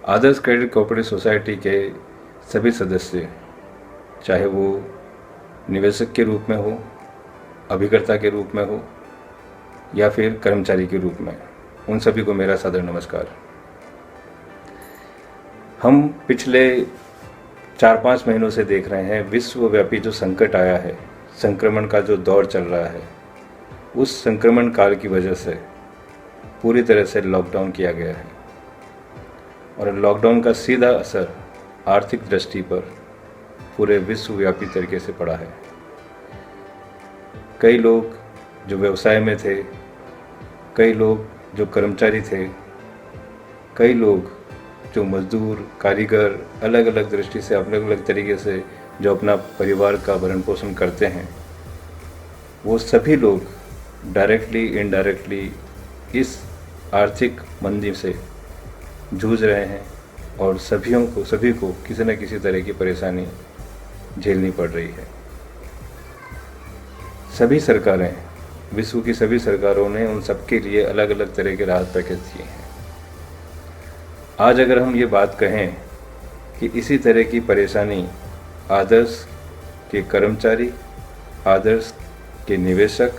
आदर्श credit cooperative society के सभी सदस्य, चाहे वो निवेशक के रूप में हो, अभिकर्ता के रूप में हो या फिर कर्मचारी के रूप में, उन सभी को मेरा सादर नमस्कार। हम पिछले 4-5 महीनों से देख रहे हैं विश्वव्यापी जो संकट आया है, संक्रमण का जो दौर चल रहा है, उस संक्रमण काल की वजह से पूरी तरह से लॉकडाउन किया गया है और लॉकडाउन का सीधा असर आर्थिक दृष्टि पर पूरे विश्वव्यापी तरीके से पड़ा है। कई लोग जो व्यवसाय में थे, कई लोग जो कर्मचारी थे, कई लोग जो मजदूर, कारीगर, अलग अलग दृष्टि से अलग अलग तरीके से जो अपना परिवार का भरण पोषण करते हैं, वो सभी लोग डायरेक्टली इनडायरेक्टली इस आर्थिक मंदी से जूझ रहे हैं और सभी को किसी न किसी तरह की परेशानी झेलनी पड़ रही है। सभी सरकारें, विश्व की सभी सरकारों ने उन सबके लिए अलग अलग तरह के राहत पैकेज दिए हैं। आज अगर हम ये बात कहें कि इसी तरह की परेशानी आदर्श के कर्मचारी, आदर्श के निवेशक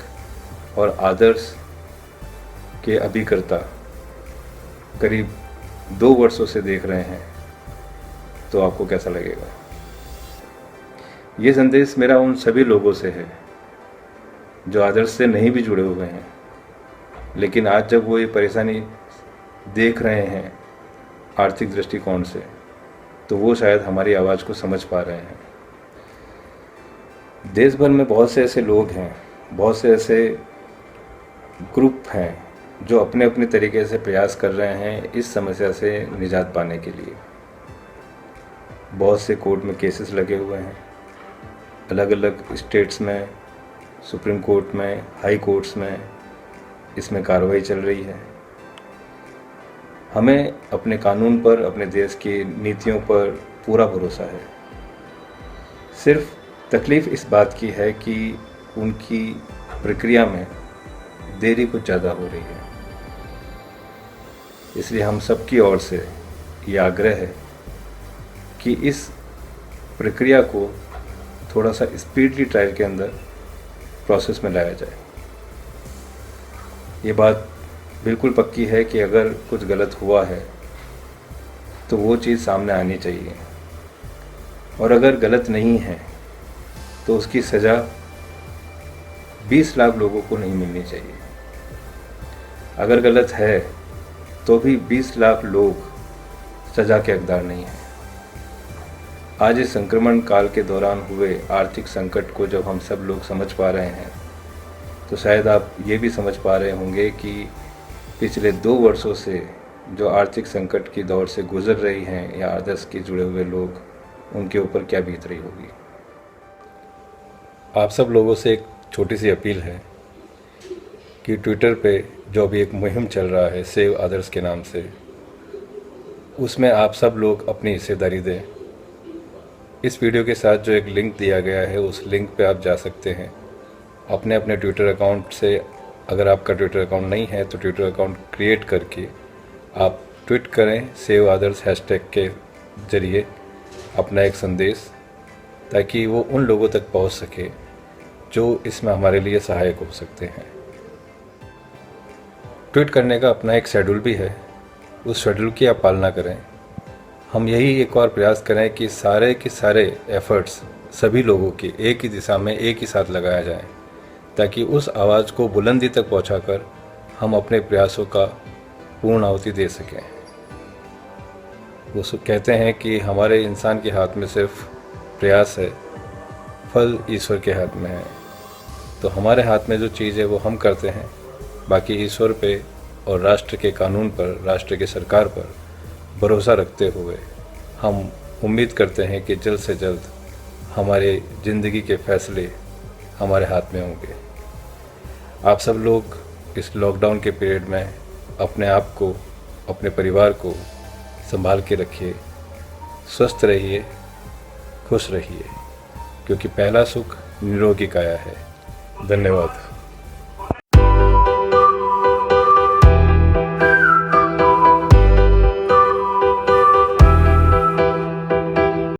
और आदर्श के अभिकर्ता करीब 2 वर्षों से देख रहे हैं, तो आपको कैसा लगेगा? ये संदेश मेरा उन सभी लोगों से है जो आदर्श से नहीं भी जुड़े हुए हैं, लेकिन आज जब वो ये परेशानी देख रहे हैं आर्थिक दृष्टिकोण से, तो वो शायद हमारी आवाज़ को समझ पा रहे हैं। देश भर में बहुत से ऐसे लोग हैं, बहुत से ऐसे ग्रुप हैं जो अपने अपने तरीके से प्रयास कर रहे हैं इस समस्या से निजात पाने के लिए। बहुत से कोर्ट में केसेस लगे हुए हैं, अलग अलग स्टेट्स में, सुप्रीम कोर्ट में, हाई कोर्ट्स में इसमें कार्रवाई चल रही है। हमें अपने कानून पर, अपने देश की नीतियों पर पूरा भरोसा है। सिर्फ तकलीफ़ इस बात की है कि उनकी प्रक्रिया में देरी कुछ ज़्यादा हो रही है। इसलिए हम सबकी ओर से ये आग्रह है कि इस प्रक्रिया को थोड़ा सा स्पीडली ट्रायल के अंदर प्रोसेस में लाया जाए। ये बात बिल्कुल पक्की है कि अगर कुछ गलत हुआ है तो वो चीज़ सामने आनी चाहिए, और अगर गलत नहीं है तो उसकी सज़ा 20 लाख लोगों को नहीं मिलनी चाहिए। अगर गलत है तो भी 20 लाख लोग सज़ा के हकदार नहीं हैं। आज इस संक्रमण काल के दौरान हुए आर्थिक संकट को जब हम सब लोग समझ पा रहे हैं, तो शायद आप ये भी समझ पा रहे होंगे कि पिछले 2 वर्षों से जो आर्थिक संकट की दौर से गुजर रही हैं या आदर्श के जुड़े हुए लोग, उनके ऊपर क्या बीत रही होगी। आप सब लोगों से एक छोटी सी अपील है कि ट्विटर पे जो अभी एक मुहिम चल रहा है सेव आदर्श के नाम से, उसमें आप सब लोग अपनी हिस्सेदारी दें। इस वीडियो के साथ जो एक लिंक दिया गया है, उस लिंक पे आप जा सकते हैं। अपने अपने ट्विटर अकाउंट से, अगर आपका ट्विटर अकाउंट नहीं है तो ट्विटर अकाउंट क्रिएट करके आप ट्वीट करें सेव आदर्श हैशटैग के ज़रिए अपना एक संदेश, ताकि वो उन लोगों तक पहुंच सके जो इसमें हमारे लिए सहायक हो सकते हैं। ट्वीट करने का अपना एक शेड्यूल भी है, उस शेड्यूल की आप पालना करें। हम यही एक और प्रयास करें कि सारे के सारे एफ़र्ट्स सभी लोगों के एक ही दिशा में एक ही साथ लगाया जाए, ताकि उस आवाज़ को बुलंदी तक पहुंचाकर हम अपने प्रयासों का पूर्ण आहुति दे सकें। वो कहते हैं कि हमारे इंसान के हाथ में सिर्फ प्रयास है, फल ईश्वर के हाथ में है। तो हमारे हाथ में जो चीज़ है वो हम करते हैं, बाकी ईश्वर पे और राष्ट्र के कानून पर, राष्ट्र की सरकार पर भरोसा रखते हुए हम उम्मीद करते हैं कि जल्द से जल्द हमारे ज़िंदगी के फैसले हमारे हाथ में होंगे। आप सब लोग इस लॉकडाउन के पीरियड में अपने आप को, अपने परिवार को संभाल के रखिए, स्वस्थ रहिए, खुश रहिए, क्योंकि पहला सुख निरोगी काया है। धन्यवाद।